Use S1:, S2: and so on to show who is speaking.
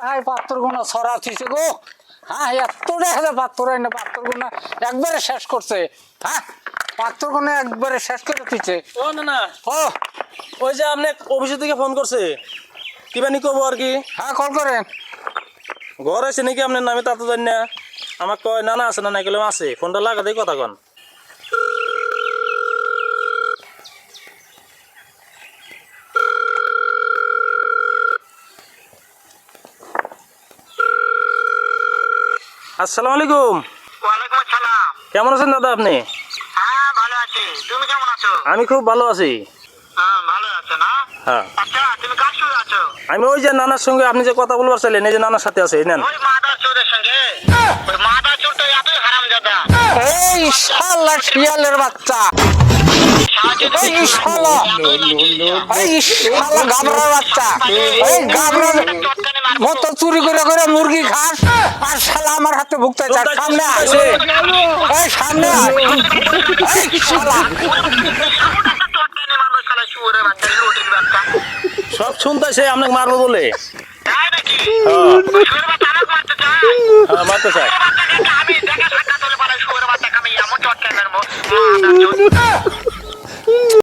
S1: High পাত্তর গুনা ছড়া থিছে গো। হ্যাঁ এত দেখা পাত্তর না পাত্তর গুনা একবারে শেষ করছে। হ্যাঁ পাত্তর গুনা একবারে শেষ করে দিচ্ছে।
S2: ও না না
S1: ও
S2: ওই যে আপনি অফিস থেকে ফোন করছে কিবানি কব আর কি
S1: হ্যাঁ কল করেন।
S2: ঘর আছে নাকি আপনার নামে তা তো জানি না। আমাকে কয় না না আছে না নাই কইলাম আছে ফোনটা লাগা দেই কথা কন। আসসালামু আলাইকুম।
S3: ওয়ালাইকুম আসসালাম।
S2: কেমন আছেন দাদা আপনি?
S3: হ্যাঁ ভালো আছি, তুমি কেমন আছো?
S2: আমি খুব ভালো আছি।
S3: হ্যাঁ ভালো আছো না?
S2: হ্যাঁ
S3: আচ্ছা তুমি কার সঙ্গে আছো?
S2: আমি ওই যে নানার সঙ্গে আপনি যে কথা বলবার চাইলেন এই যে নানার সাথে আছে নেন।
S3: ওই মাদার চোরের সঙ্গে? ওই মাদার চোর তো এতই হারামজাদা।
S1: এই শালা শিয়ালের বাচ্চা, এই শালা এই শালা গাবরার বাচ্চা, এই গাবরার মতো চুরি করে করে মুরগি খাস আর শালা আমার হাতে ভুগতে চাস। সামনে আসে এই সামনে আয়। এই শালা
S3: চটকানি মারবো শালা শুয়োরের বাচ্চা, লুটির বাচ্চা।
S2: সব শুনতেছে আপনাকে মারবো বলে।
S3: তাই নাকি?
S2: হ্যাঁ
S3: শুয়োরের বাচ্চা আমাকে মারতে চায়?
S2: হ্যাঁ মারতে চাই।